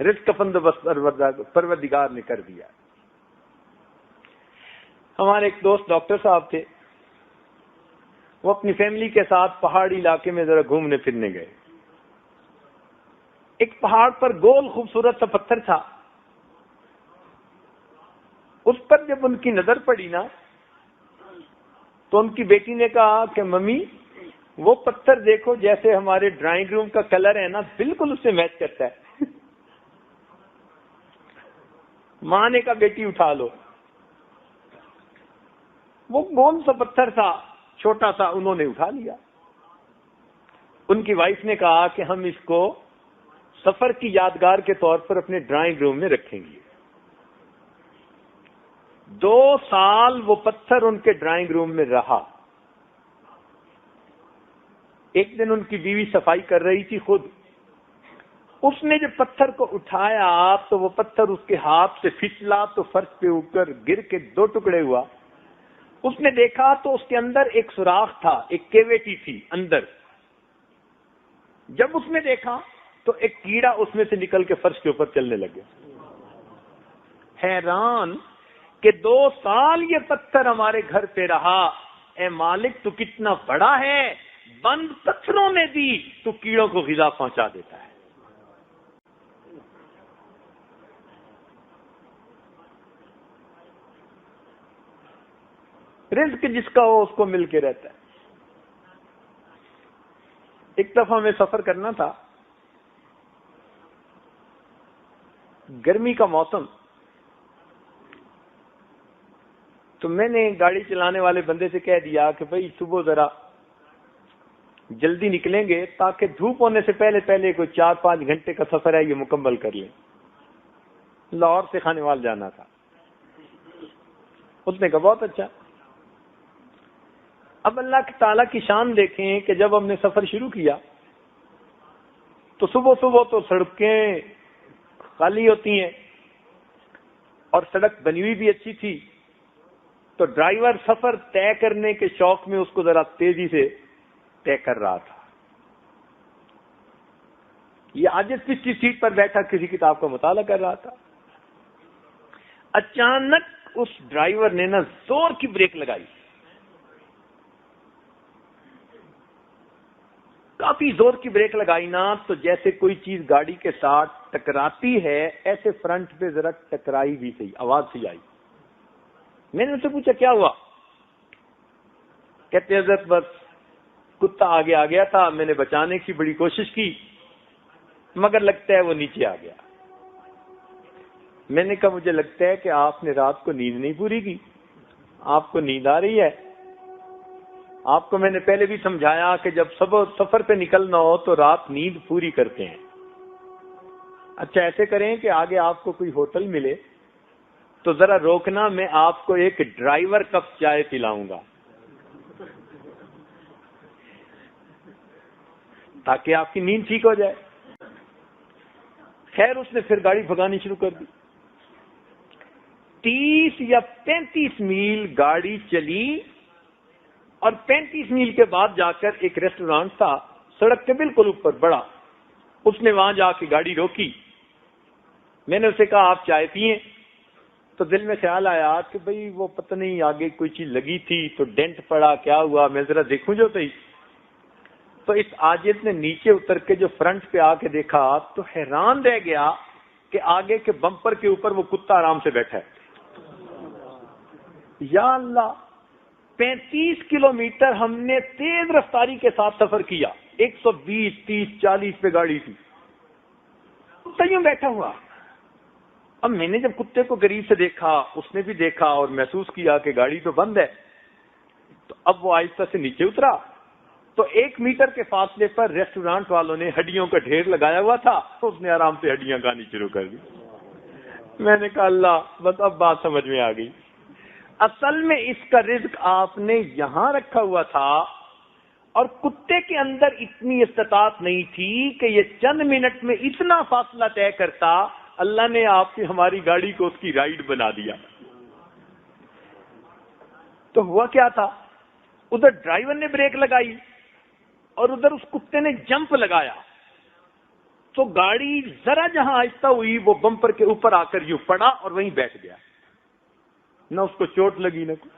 رزق کا بندوبست پروردگار نے کر دیا. ہمارے ایک دوست ڈاکٹر صاحب تھے، وہ اپنی فیملی کے ساتھ پہاڑی علاقے میں ذرا گھومنے پھرنے گئے. ایک پہاڑ پر گول خوبصورت سا پتھر تھا. اس پر جب ان کی نظر پڑی نا تو ان کی بیٹی نے کہا کہ ممی وہ پتھر دیکھو، جیسے ہمارے ڈرائنگ روم کا کلر ہے نا بالکل اس سے میچ کرتا ہے. ماں نے کہا بیٹی اٹھا لو. وہ گول سا پتھر تھا، چھوٹا سا، انہوں نے اٹھا لیا. ان کی وائف نے کہا کہ ہم اس کو سفر کی یادگار کے طور پر اپنے ڈرائنگ روم میں رکھیں گے. 2 سال وہ پتھر ان کے ڈرائنگ روم میں رہا. ایک دن ان کی بیوی صفائی کر رہی تھی خود. اس نے جب پتھر کو اٹھایا تو وہ پتھر اس کے ہاتھ سے پھسلا تو فرش پہ اوپر گر کے 2 ٹکڑے ہوا. اس نے دیکھا تو اس کے اندر ایک سوراخ تھا، ایک کیویٹی تھی اندر. جب اس نے دیکھا تو ایک کیڑا اس میں سے نکل کے فرش کے اوپر چلنے لگے. حیران کہ 2 سال یہ پتھر ہمارے گھر پہ رہا. اے مالک تو کتنا بڑا ہے، بند پتھروں میں بھی تو کیڑوں کو غذا پہنچا دیتا ہے. رزق جس کا ہو اس کو مل کے رہتا ہے. ایک دفعہ ہمیں سفر کرنا تھا، گرمی کا موسم، تو میں نے گاڑی چلانے والے بندے سے کہہ دیا کہ بھائی صبح ذرا جلدی نکلیں گے تاکہ دھوپ ہونے سے پہلے پہلے کوئی 4-5 گھنٹے کا سفر ہے یہ مکمل کر لیں. لاہور سے خانیوال جانا تھا. اس نے کہا بہت اچھا. اب اللہ تعالیٰ کی شان دیکھیں کہ جب ہم نے سفر شروع کیا تو صبح صبح تو سڑکیں خالی ہوتی ہیں اور سڑک بنی ہوئی بھی اچھی تھی. تو ڈرائیور سفر طے کرنے کے شوق میں اس کو ذرا تیزی سے طے کر رہا تھا. یہ عاجز پچھلی سیٹ پر بیٹھا کسی کتاب کا مطالعہ کر رہا تھا. اچانک اس ڈرائیور نے نا زور کی بریک لگائی، کافی زور کی بریک لگائی نا تو جیسے کوئی چیز گاڑی کے ساتھ ٹکراتی ہے ایسے فرنٹ پہ ذرا ٹکرائی بھی صحیح، آواز سی آئی. میں نے ان سے پوچھا کیا ہوا؟ کہتے حضرت بس کتا آگے آ گیا تھا، میں نے بچانے کی بڑی کوشش کی مگر لگتا ہے وہ نیچے آ گیا. میں نے کہا مجھے لگتا ہے کہ آپ نے رات کو نیند نہیں پوری کی، آپ کو نیند آ رہی ہے. آپ کو میں نے پہلے بھی سمجھایا کہ جب سفر پہ نکلنا ہو تو رات نیند پوری کرتے ہیں. اچھا ایسے کریں کہ آگے آپ کو کوئی ہوٹل ملے تو ذرا روکنا، میں آپ کو ایک ڈرائیور کپ چائے پلاؤں گا تاکہ آپ کی نیند ٹھیک ہو جائے. خیر اس نے پھر گاڑی بھگانی شروع کر دی. 30 یا 35 میل گاڑی چلی اور 35 میل کے بعد جا کر ایک ریسٹورانٹ تھا سڑک کے بالکل اوپر بڑا. اس نے وہاں جا کے گاڑی روکی. میں نے اسے کہا آپ چائے پیئیں. تو دل میں خیال آیا کہ بھئی وہ پتہ نہیں آگے کوئی چیز لگی تھی تو ڈینٹ پڑا، کیا ہوا، میں ذرا دیکھوں جو صحیح. تو اس عاجز نے نیچے اتر کے جو فرنٹ پہ آ کے دیکھا تو حیران رہ گیا کہ آگے کے بمپر کے اوپر وہ کتا آرام سے بیٹھا ہے. یا اللہ، 35 کلومیٹر ہم نے تیز رفتاری کے ساتھ سفر کیا، 120 30 40 پہ گاڑی تھی، کتا یوں بیٹھا ہوا. اب میں نے جب کتے کو قریب سے دیکھا، اس نے بھی دیکھا اور محسوس کیا کہ گاڑی تو بند ہے. تو اب وہ آہستہ سے نیچے اترا تو 1 میٹر کے فاصلے پر ریسٹورانٹ والوں نے ہڈیوں کا ڈھیر لگایا ہوا تھا، اس نے آرام سے ہڈیاں کھانی شروع کر دی. میں نے کہا اللہ، بس اب بات سمجھ میں آ گئی. اصل میں اس کا رزق آپ نے یہاں رکھا ہوا تھا اور کتے کے اندر اتنی استطاعت نہیں تھی کہ یہ چند منٹ میں اتنا فاصلہ طے کرتا. اللہ نے آپ کی ہماری گاڑی کو اس کی رائڈ بنا دیا. تو ہوا کیا تھا، ادھر ڈرائیور نے بریک لگائی اور ادھر اس کتے نے جمپ لگایا. تو گاڑی ذرا جہاں آہستہ ہوئی وہ بمپر کے اوپر آ کر یوں پڑا اور وہیں بیٹھ گیا. نہ اس کو چوٹ لگی نہ کچھ.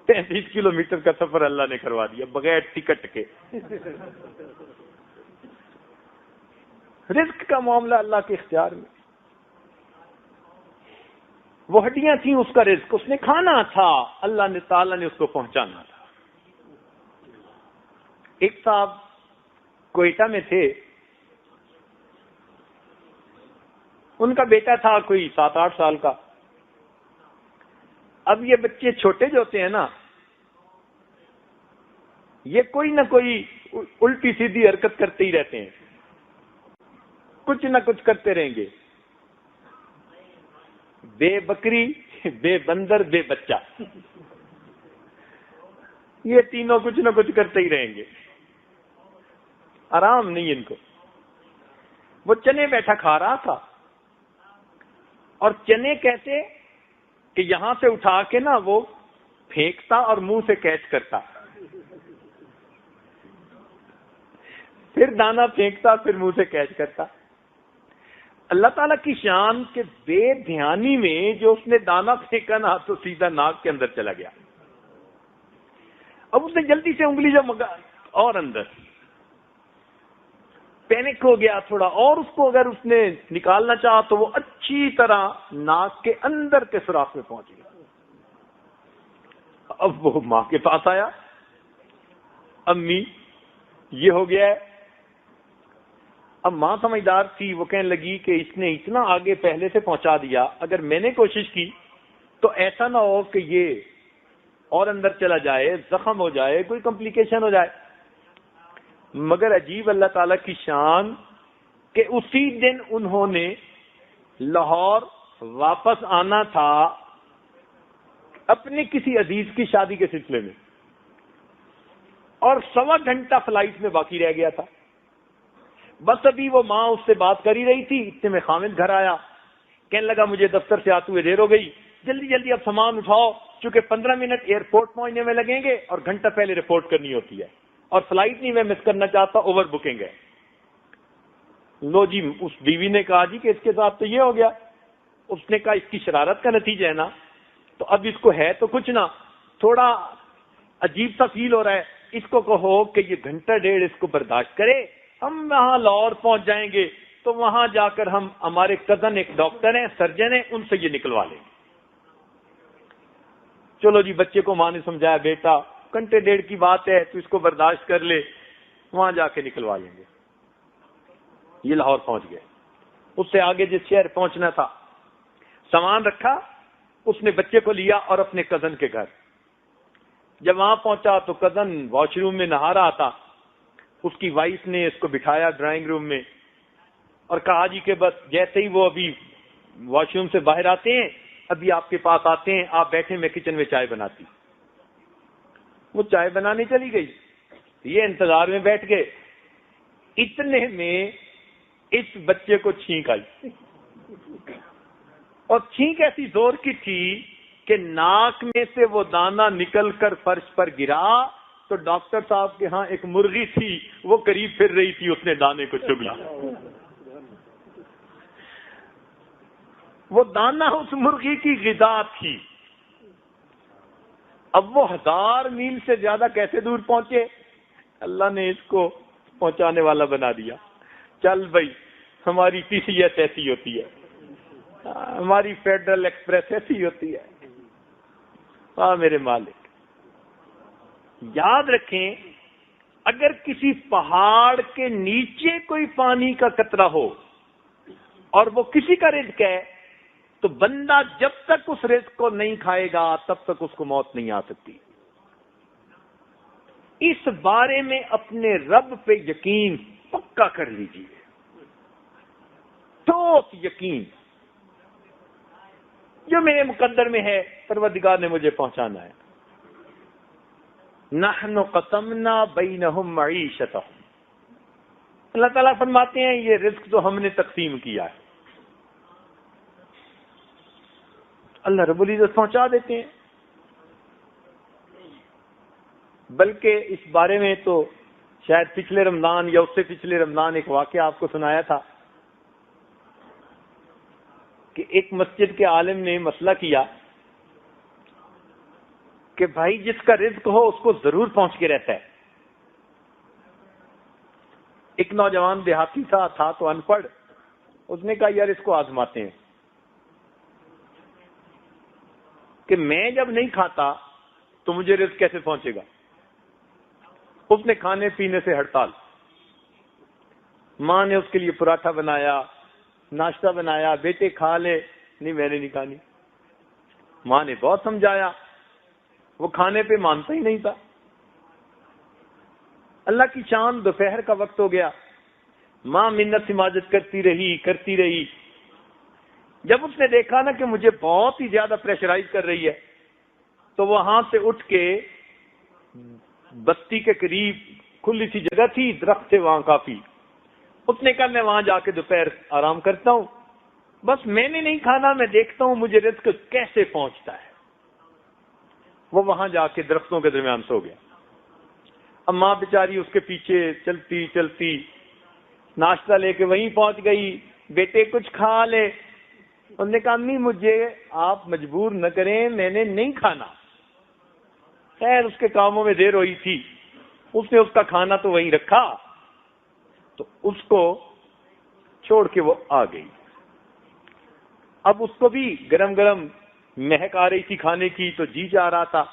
35 کلومیٹر کا سفر اللہ نے کروا دیا بغیر ٹکٹ کے. رزق کا معاملہ اللہ کے اختیار میں. وہ ہڈیاں تھیں اس کا رزق، اس نے کھانا تھا، اللہ تعالیٰ نے اس کو پہنچانا تھا. ایک صاحب کوئٹہ میں تھے، ان کا بیٹا تھا کوئی 7-8 سال کا. اب یہ بچے چھوٹے جو ہوتے ہیں نا، یہ کوئی نہ کوئی الٹی سیدھی حرکت کرتے ہی رہتے ہیں، کچھ نہ کچھ کرتے رہیں گے. بے بکری، بے بندر، بے بچہ، یہ تینوں کچھ نہ کچھ کرتے ہی رہیں گے، آرام نہیں ان کو. وہ چنے بیٹھا کھا رہا تھا اور چنے کیسے کہ یہاں سے اٹھا کے نا وہ پھینکتا اور منہ سے کیچ کرتا، پھر دانا پھینکتا پھر منہ سے کیچ کرتا. اللہ تعالیٰ کی شان کے بے دھیانی میں جو اس نے دانا پھینکا نا تو سیدھا ناک کے اندر چلا گیا. اب اس نے جلدی سے انگلی جو مگا اور اندر پینک ہو گیا تھوڑا، اور اس کو اگر اس نے نکالنا چاہا تو وہ اچھی طرح ناک کے اندر کے سوراخ میں پہنچ گیا. اب وہ ماں کے پاس آیا، امی یہ ہو گیا ہے. اب ماں سمجھدار تھی، وہ کہنے لگی کہ اس نے اتنا آگے پہلے سے پہنچا دیا، اگر میں نے کوشش کی تو ایسا نہ ہو کہ یہ اور اندر چلا جائے، زخم ہو جائے، کوئی کمپلیکیشن ہو جائے. مگر عجیب اللہ تعالیٰ کی شان کہ اسی دن انہوں نے لاہور واپس آنا تھا اپنے کسی عزیز کی شادی کے سلسلے میں، اور 1.25 گھنٹہ فلائٹ میں باقی رہ گیا تھا. بس ابھی وہ ماں اس سے بات کر ہی رہی تھی، اتنے میں خامد گھر آیا، کہنے لگا مجھے دفتر سے آتے ہوئے دیر ہو گئی، جلدی جلدی اب سامان اٹھاؤ، چونکہ 15 منٹ ایئرپورٹ پہنچنے میں لگیں گے اور گھنٹہ پہلے رپورٹ کرنی ہوتی ہے، اور فلائٹ نہیں میں مس کرنا چاہتا، اوور بکنگ ہے. لو جی، اس بیوی نے کہا جی کہ اس کے ساتھ تو یہ ہو گیا. اس نے کہا اس کی شرارت کا نتیجہ ہے نا، تو اب اس کو ہے تو کچھ نہ، تھوڑا عجیب سا فیل ہو رہا ہے، اس کو کہو کہ یہ گھنٹہ ڈیڑھ اس کو برداشت کرے، ہم وہاں لاہور پہنچ جائیں گے تو وہاں جا کر ہم ہمارے کزن ایک ڈاکٹر ہیں، سرجن ہیں، ان سے یہ نکلوا لیں گے. چلو جی، بچے کو ماں نے سمجھایا بیٹا گھنٹے ڈیڑھ کی بات ہے تو اس کو برداشت کر لے، وہاں جا کے نکلوا لیں گے. یہ لاہور پہنچ گئے. اس سے آگے جس شہر پہنچنا تھا سامان رکھا، اس نے بچے کو لیا اور اپنے کزن کے گھر. جب وہاں پہنچا تو کزن واش روم میں نہا رہا تھا. اس کی وائف نے اس کو بٹھایا ڈرائنگ روم میں اور کہا جی کہ بس جیسے ہی وہ ابھی واش روم سے باہر آتے ہیں ابھی آپ کے پاس آتے ہیں، آپ بیٹھے، میں کچن میں چائے بناتی. وہ چائے بنانے چلی گئی، یہ انتظار میں بیٹھ گئے. اتنے میں اس بچے کو چھینک آئی، اور چھینک ایسی زور کی تھی کہ ناک میں سے وہ دانہ نکل کر فرش پر گرا. تو ڈاکٹر صاحب کے ہاں ایک مرغی تھی، وہ قریب پھر رہی تھی، اس نے دانے کو چگ لیا. وہ دانہ اس مرغی کی غذا تھی. اب وہ 1000 میل سے زیادہ کیسے دور پہنچے؟ اللہ نے اس کو پہنچانے والا بنا دیا. چل بھائی، ہماری ٹی سی ایس ایسی ہوتی ہے، ہماری فیڈرل ایکسپریس ایسی ہوتی ہے. ہاں میرے مالک، یاد رکھیں اگر کسی پہاڑ کے نیچے کوئی پانی کا قطرہ ہو اور وہ کسی کا رزق ہے تو بندہ جب تک اس رزق کو نہیں کھائے گا تب تک اس کو موت نہیں آ سکتی. اس بارے میں اپنے رب پہ یقین پکا کر لیجیے، ٹھوس یقین، جو میرے مقدر میں ہے پروردگار نے مجھے پہنچانا ہے. نحن قسمنا بینہم معیشتہم، اللہ تعالیٰ فرماتے ہیں یہ رزق تو ہم نے تقسیم کیا ہے. اللہ رب العزت پہنچا دیتے ہیں. بلکہ اس بارے میں تو شاید پچھلے رمضان یا اس سے پچھلے رمضان ایک واقعہ آپ کو سنایا تھا کہ ایک مسجد کے عالم نے مسئلہ کیا کہ بھائی جس کا رزق ہو اس کو ضرور پہنچ کے رہتا ہے. ایک نوجوان دیہاتی تھا تو ان پڑھ. اس نے کہا یار اس کو آزماتے ہیں کہ میں جب نہیں کھاتا تو مجھے رزق کیسے پہنچے گا. اس نے کھانے پینے سے ہڑتال. ماں نے اس کے لیے پراٹھا بنایا, ناشتہ بنایا, بیٹے کھا لے. نہیں میں نے نہیں کھانی. ماں نے بہت سمجھایا, وہ کھانے پہ مانتا ہی نہیں تھا. اللہ کی شان دوپہر کا وقت ہو گیا. ماں منت سماجت کرتی رہی. جب اس نے دیکھا نا کہ مجھے بہت ہی زیادہ پریشرائز کر رہی ہے تو وہاں سے اٹھ کے بستی کے قریب کھلی سی جگہ تھی, درخت تھے وہاں کافی. اس نے کہا میں وہاں جا کے دوپہر آرام کرتا ہوں, بس میں نے نہیں کھانا, میں دیکھتا ہوں مجھے رزق کیسے پہنچتا ہے. وہ وہاں جا کے درختوں کے درمیان سو گیا. اب ماں بیچاری اس کے پیچھے چلتی ناشتہ لے کے وہیں پہنچ گئی. بیٹے کچھ کھا لے. انہوں نے کہا امی مجھے آپ مجبور نہ کریں, میں نے نہیں کھانا. خیر اس کے کاموں میں دیر ہوئی تھی, اس نے اس کا کھانا تو وہیں رکھا, تو اس کو چھوڑ کے وہ آ گئی. اب اس کو بھی گرم گرم مہک آ رہی تھی کھانے کی, تو جی جا رہا تھا,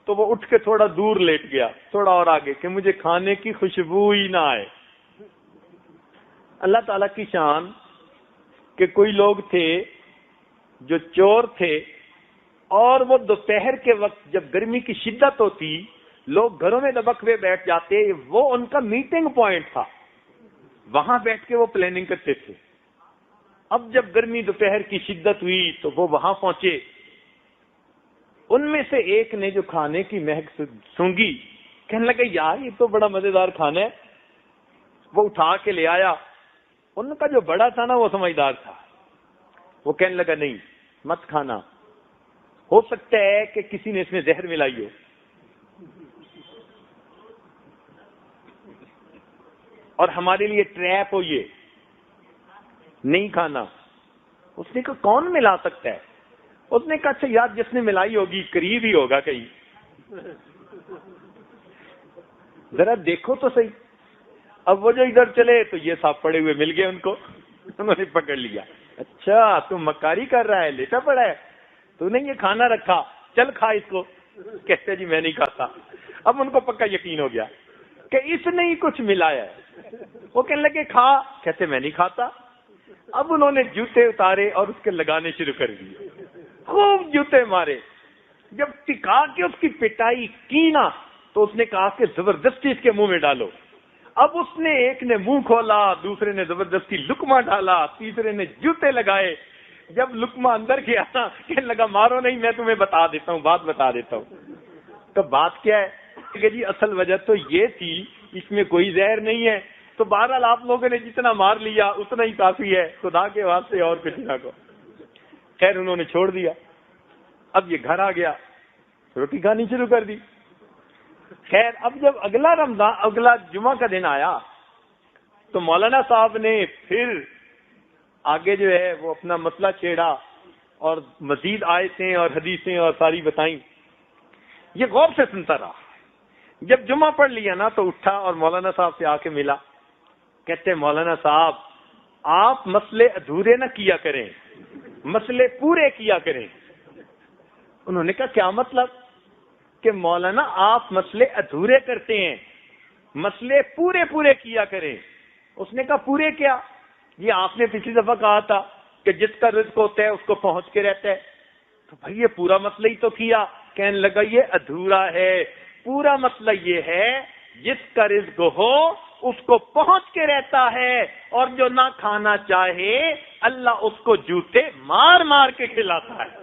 تو وہ اٹھ کے تھوڑا دور لیٹ گیا, تھوڑا اور آگے, کہ مجھے کھانے کی خوشبو ہی نہ آئے. اللہ تعالیٰ کی شان کہ کوئی لوگ تھے جو چور تھے, اور وہ دوپہر کے وقت جب گرمی کی شدت ہوتی لوگ گھروں میں دبک ہوئے بیٹھ جاتے, وہ ان کا میٹنگ پوائنٹ تھا, وہاں بیٹھ کے وہ پلاننگ کرتے تھے. اب جب گرمی دوپہر کی شدت ہوئی تو وہ وہاں پہنچے. ان میں سے ایک نے جو کھانے کی مہک سونگی کہنے لگا یار یہ تو بڑا مزیدار کھانا ہے. وہ اٹھا کے لے آیا. ان کا جو بڑا تھا نا وہ سمجھدار تھا, وہ کہنے لگا نہیں مت کھانا, ہو سکتا ہے کہ کسی نے اس میں زہر ملائی ہو. اور ہمارے لیے ٹریپ ہو, یہ نہیں کھانا. اس نے کہا کون ملا سکتا ہے؟ اس نے کہا اچھا یار جس نے ملائی ہوگی قریب ہی ہوگا کہیں, ذرا دیکھو تو صحیح. اب وہ جو ادھر چلے تو یہ صاحب پڑے ہوئے مل گئے ان کو, انہوں نے پکڑ لیا. اچھا تو مکاری کر رہا ہے, لیٹا پڑا ہے, تو نے یہ کھانا رکھا, چل کھا اس کو. کہتے جی میں نہیں کھاتا. اب ان کو پکا یقین ہو گیا کہ اس نے ہی کچھ ملایا ہے. وہ کہنے لگے کھا, کہتے میں نہیں کھاتا. اب انہوں نے جوتے اتارے اور اس کے لگانے شروع کر دیے, خوب جوتے مارے. جب ٹکا کے اس کی پٹائی کی نا تو اس نے کہا کہ زبردستی اس کے منہ میں ڈالو. اب اس نے ایک نے منہ کھولا, دوسرے نے زبردستی لقمہ ڈالا, تیسرے نے جوتے لگائے. جب لقمہ اندر گیا نا کہنے لگا مارو نہیں, میں تمہیں بتا دیتا ہوں, بات بتا دیتا ہوں. تو بات کیا ہے کہ جی اصل وجہ تو یہ تھی اس میں کوئی زہر نہیں ہے. تو بہرحال آپ لوگوں نے جتنا مار لیا اتنا ہی کافی ہے, خدا کے واسطے اور کچھ نہ کو. خیر انہوں نے چھوڑ دیا. اب یہ گھر آ گیا, روٹی کھانی شروع کر دی. خیر اب جب اگلا جمعہ کا دن آیا تو مولانا صاحب نے پھر آگے جو ہے وہ اپنا مسئلہ چھیڑا اور مزید آیتیں اور حدیثیں اور ساری بتائیں. یہ غور سے سنتا رہا. جب جمعہ پڑھ لیا نا تو اٹھا اور مولانا صاحب سے آ کے ملا. کہتے مولانا صاحب آپ مسئلے ادھورے نہ کیا کریں, مسئلے پورے کیا کریں. انہوں نے کہا کیا مطلب؟ کہ مولانا آپ مسئلے ادھورے کرتے ہیں, مسئلے پورے کیا کریں. اس نے کہا پورے کیا؟ یہ آپ نے پچھلی دفعہ کہا تھا کہ جس کا رزق ہوتا ہے اس کو پہنچ کے رہتا ہے. تو بھائی یہ پورا مسئلہ ہی تو کیا. کہنے لگا یہ ادھورا ہے. پورا مسئلہ یہ ہے جس کا رزق ہو اس کو پہنچ کے رہتا ہے, اور جو نہ کھانا چاہے اللہ اس کو جوتے مار مار کے کھلاتا ہے.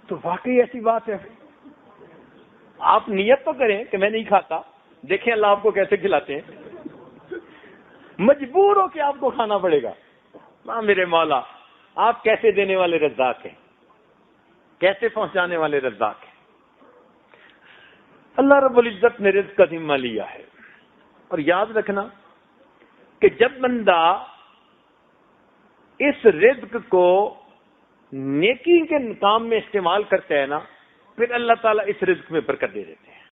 تو واقعی ایسی بات ہے. آپ نیت تو کریں کہ میں نہیں کھاتا, دیکھیں اللہ آپ کو کیسے کھلاتے ہیں. مجبور ہو کہ آپ کو کھانا پڑے گا. ہاں میرے مولا آپ کیسے دینے والے رزاق ہیں, کیسے پہنچانے والے رزاق ہیں. اللہ رب العزت نے رزق کا ذمہ لیا ہے. اور یاد رکھنا کہ جب بندہ اس رزق کو نیکی کے کام میں استعمال کرتا ہے نا، پھر اللہ تعالیٰ اس رزق میں برکت دے دیتے ہیں.